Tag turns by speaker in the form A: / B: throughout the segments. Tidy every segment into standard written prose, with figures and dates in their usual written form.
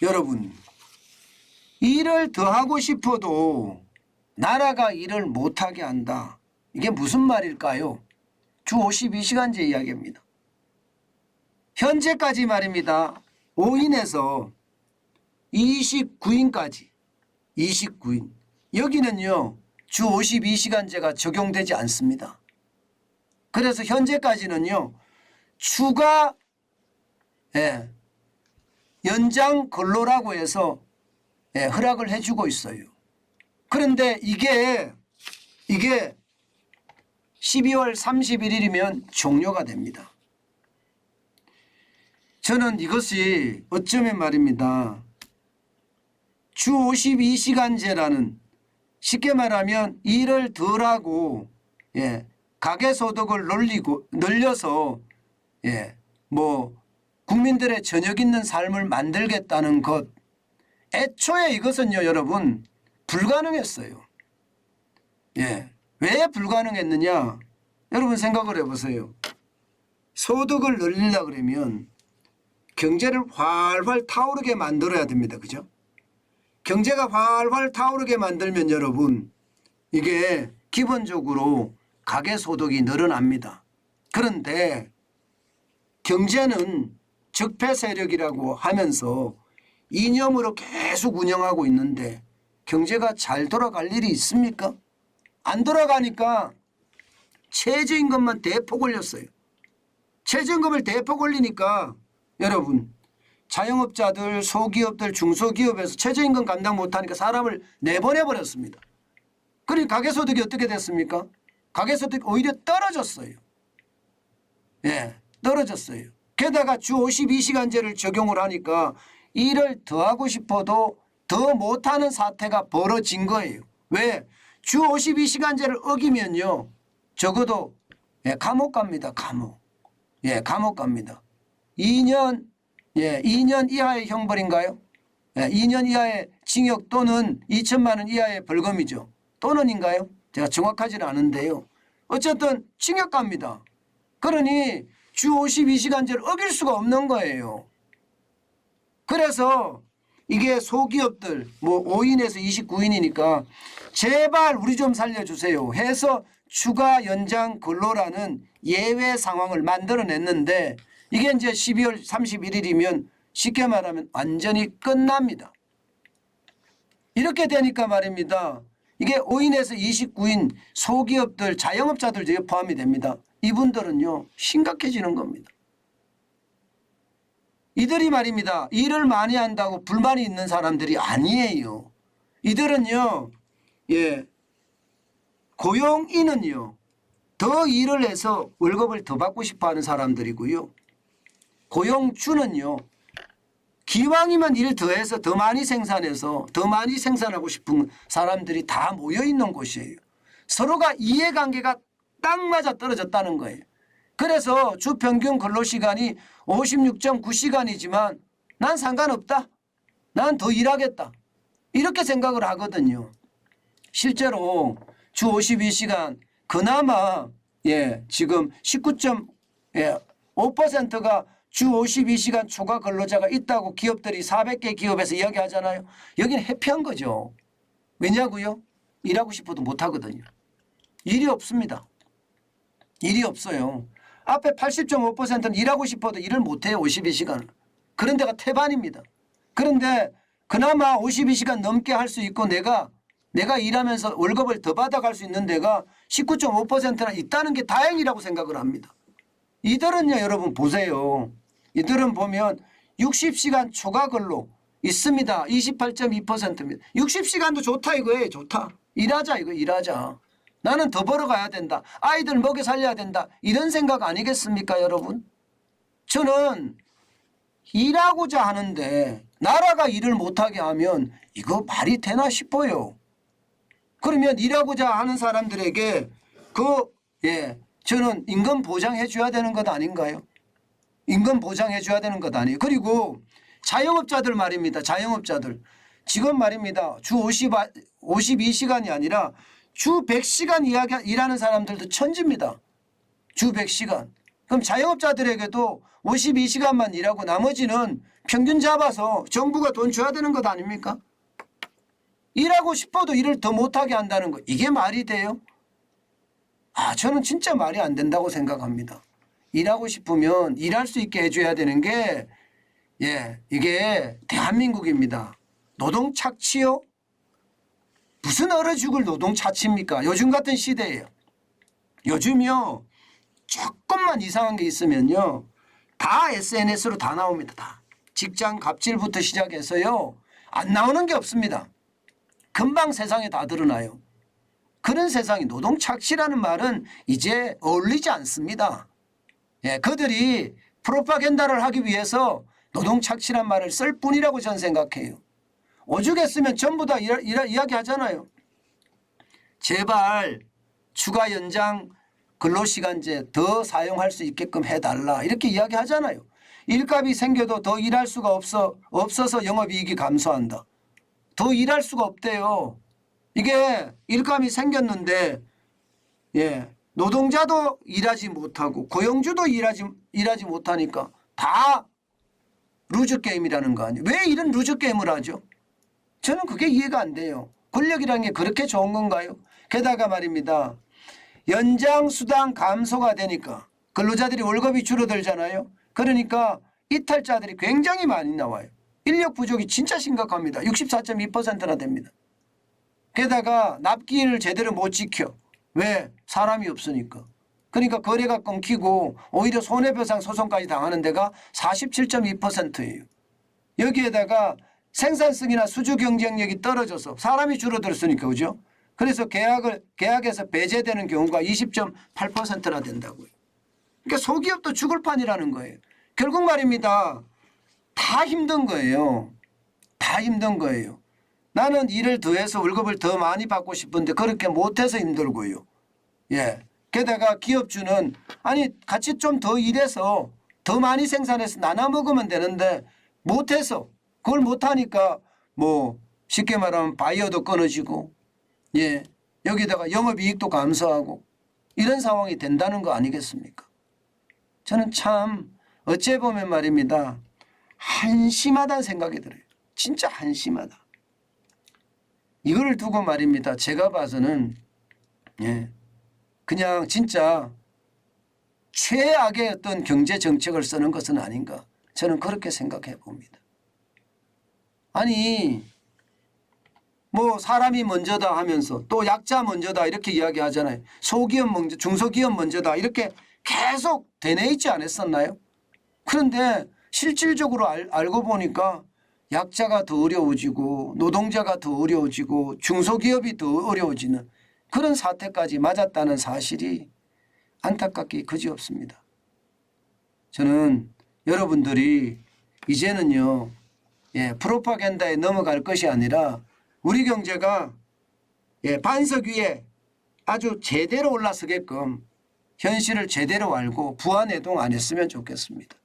A: 여러분, 일을 더 하고 싶어도 나라가 일을 못하게 한다. 이게 무슨 말일까요? 주 52시간제 이야기입니다. 현재까지 말입니다. 5인에서 29인까지 29인 여기는요 주 52시간제가 적용되지 않습니다. 그래서 현재까지는요 추가 연장 근로라고 해서 허락을 해주고 있어요. 그런데 이게 12월 31일이면 종료가 됩니다. 저는 이것이 어쩌면 말입니다. 주 52시간제라는 쉽게 말하면 일을 덜하고 가계소득을 늘려서 국민들의 저녁 있는 삶을 만들겠다는 것. 애초에 이것은요 여러분 불가능했어요. 왜 불가능했느냐? 여러분 생각을 해보세요. 소득을 늘리려고 그러면 경제를 활활 타오르게 만들어야 됩니다. 그죠? 경제가 활활 타오르게 만들면 여러분 이게 기본적으로 가계소득이 늘어납니다. 그런데 경제는 적폐 세력이라고 하면서 이념으로 계속 운영하고 있는데 경제가 잘 돌아갈 일이 있습니까? 안 돌아가니까 최저임금만 대폭 올렸어요. 최저임금을 대폭 올리니까 여러분 자영업자들, 소기업들, 중소기업에서 최저임금 감당 못하니까 사람을 내보내버렸습니다. 그러니 가계소득이 어떻게 됐습니까? 가계소득이 오히려 떨어졌어요. 떨어졌어요. 게다가 주 52시간제를 적용을 하니까 일을 더 하고 싶어도 더 못하는 사태가 벌어진 거예요. 왜? 주 52시간제를 어기면요 적어도 감옥 갑니다. 감옥. 감옥 갑니다. 2년 이하의 형벌인가요? 2년 이하의 징역 또는 2천만 원 이하의 벌금이죠. 또는인가요? 제가 정확하지는 않은데요. 어쨌든 징역 갑니다. 그러니 주 52시간제를 어길 수가 없는 거예요. 그래서 이게 소기업들 5인에서 29인이니까 제발 우리 좀 살려주세요 해서 추가 연장 근로라는 예외 상황을 만들어냈는데 이게 이제 12월 31일이면 쉽게 말하면 완전히 끝납니다. 이렇게 되니까 말입니다. 이게 5인에서 29인 소기업들, 자영업자들 포함이 됩니다. 이분들은요 심각해지는 겁니다. 이들이 말입니다. 일을 많이 한다고 불만이 있는 사람들이 아니에요. 이들은요 고용인은요 더 일을 해서 월급을 더 받고 싶어하는 사람들이고요. 고용주는요 기왕이면 일 더해서 더 많이 생산해서 더 많이 생산하고 싶은 사람들이 다 모여있는 곳이에요. 서로가 이해관계가 딱 맞아 떨어졌다는 거예요. 그래서 주 평균 근로시간이 56.9시간이지만 난 상관없다. 난 더 일하겠다. 이렇게 생각을 하거든요. 실제로 주 52시간 그나마 지금 19.5%가 주 52시간 초과 근로자가 있다고 기업들이 400개 기업에서 이야기하잖아요. 여기는 회피한 거죠. 왜냐고요? 일하고 싶어도 못하거든요. 일이 없습니다. 일이 없어요. 앞에 80.5%는 일하고 싶어도 일을 못해요. 52시간. 그런 데가 태반입니다. 그런데 그나마 52시간 넘게 할 수 있고 내가 일하면서 월급을 더 받아갈 수 있는 데가 19.5%나 있다는 게 다행이라고 생각을 합니다. 이들은요 여러분 보세요. 이들은 보면 60시간 초과 근로 있습니다. 28.2%입니다. 60시간도 좋다 이거예요. 좋다. 일하자 이거 일하자. 나는 더 벌어가야 된다. 아이들 먹여 살려야 된다. 이런 생각 아니겠습니까 여러분? 저는 일하고자 하는데 나라가 일을 못하게 하면 이거 말이 되나 싶어요. 그러면 일하고자 하는 사람들에게 저는 임금 보장해 줘야 되는 것 아닌가요? 임금 보장해 줘야 되는 것 아니에요. 그리고 자영업자들 말입니다. 자영업자들. 지금 말입니다. 주 52시간이 아니라 주 100시간 일하는 사람들도 천지입니다. 주 100시간. 그럼 자영업자들에게도 52시간만 일하고 나머지는 평균 잡아서 정부가 돈 줘야 되는 것 아닙니까? 일하고 싶어도 일을 더 못하게 한다는 거 이게 말이 돼요? 저는 진짜 말이 안 된다고 생각합니다. 일하고 싶으면 일할 수 있게 해줘야 되는 게 이게 대한민국입니다. 노동 착취요? 무슨 얼어 죽을 노동 착취입니까? 요즘 같은 시대예요. 요즘요 조금만 이상한 게 있으면요 다 SNS로 다 나옵니다. 다. 직장 갑질부터 시작해서요 안 나오는 게 없습니다. 금방 세상에 다 드러나요. 그런 세상이 노동 착취라는 말은 이제 어울리지 않습니다. 그들이 프로파간다를 하기 위해서 노동 착취란 말을 쓸 뿐이라고 저는 생각해요. 오죽했으면 전부 다 이야기하잖아요. 제발 추가 연장 근로시간제 더 사용할 수 있게끔 해달라 이렇게 이야기하잖아요. 일감이 생겨도 더 일할 수가 없어서 영업이익이 감소한다. 더 일할 수가 없대요. 이게 일감이 생겼는데 노동자도 일하지 못하고 고용주도 일하지 못하니까 다 루즈 게임이라는 거 아니에요. 왜 이런 루즈 게임을 하죠? 저는 그게 이해가 안 돼요. 권력이라는 게 그렇게 좋은 건가요? 게다가 말입니다. 연장수당 감소가 되니까 근로자들이 월급이 줄어들잖아요. 그러니까 이탈자들이 굉장히 많이 나와요. 인력 부족이 진짜 심각합니다. 64.2%나 됩니다. 게다가 납기일을 제대로 못 지켜. 왜? 사람이 없으니까. 그러니까 거래가 끊기고 오히려 손해배상 소송까지 당하는 데가 47.2%예요. 여기에다가 생산성이나 수주 경쟁력이 떨어져서 사람이 줄어들었으니까 그죠? 그래서 계약에서 배제되는 경우가 20.8%나 된다고요. 그러니까 소기업도 죽을 판이라는 거예요. 결국 말입니다. 다 힘든 거예요. 다 힘든 거예요. 나는 일을 더해서 월급을 더 많이 받고 싶은데 그렇게 못해서 힘들고요. 게다가 기업주는 아니 같이 좀 더 일해서 더 많이 생산해서 나눠 먹으면 되는데 못해서 그걸 못하니까 뭐 쉽게 말하면 바이어도 끊어지고 여기다가 영업이익도 감소하고 이런 상황이 된다는 거 아니겠습니까? 저는 참 어찌 보면 말입니다. 한심하다는 생각이 들어요. 진짜 한심하다. 이걸 두고 말입니다. 제가 봐서는 그냥 진짜 최악의 어떤 경제 정책을 쓰는 것은 아닌가 저는 그렇게 생각해 봅니다. 아니 뭐 사람이 먼저다 하면서 또 약자 먼저다 이렇게 이야기하잖아요. 소기업 먼저 중소기업 먼저다 이렇게 계속 되뇌 있지 않았었나요? 그런데 실질적으로 알고 보니까 약자가 더 어려워지고 노동자가 더 어려워지고 중소기업이 더 어려워지는 그런 사태까지 맞았다는 사실이 안타깝게 그지없습니다. 저는 여러분들이 이제는요 프로파간다에 넘어갈 것이 아니라 우리 경제가 반석 위에 아주 제대로 올라서게끔 현실을 제대로 알고 부안해동 안 했으면 좋겠습니다.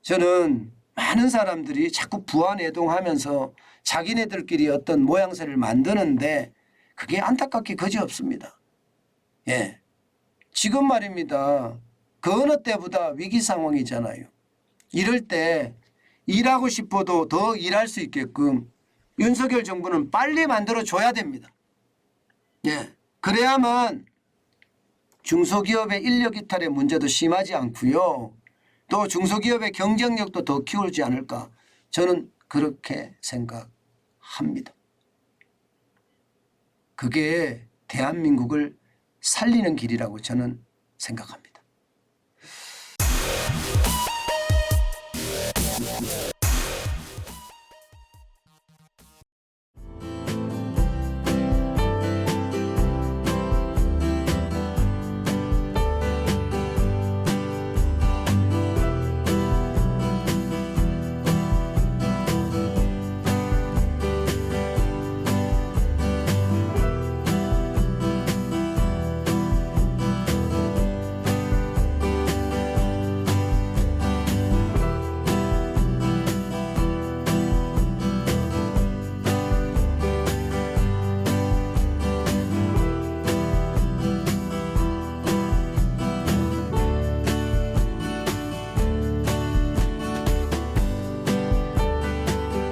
A: 저는 많은 사람들이 자꾸 부안해동하면서 자기네들끼리 어떤 모양새를 만드는데 그게 안타깝게 그지없습니다. 지금 말입니다. 그 어느 때보다 위기 상황이잖아요. 이럴 때 일하고 싶어도 더 일할 수 있게끔 윤석열 정부는 빨리 만들어줘야 됩니다. 그래야만 중소기업의 인력 이탈의 문제도 심하지 않고요. 또 중소기업의 경쟁력도 더 키우지 않을까 저는 그렇게 생각합니다. 그게 대한민국을 살리는 길이라고 저는 생각합니다.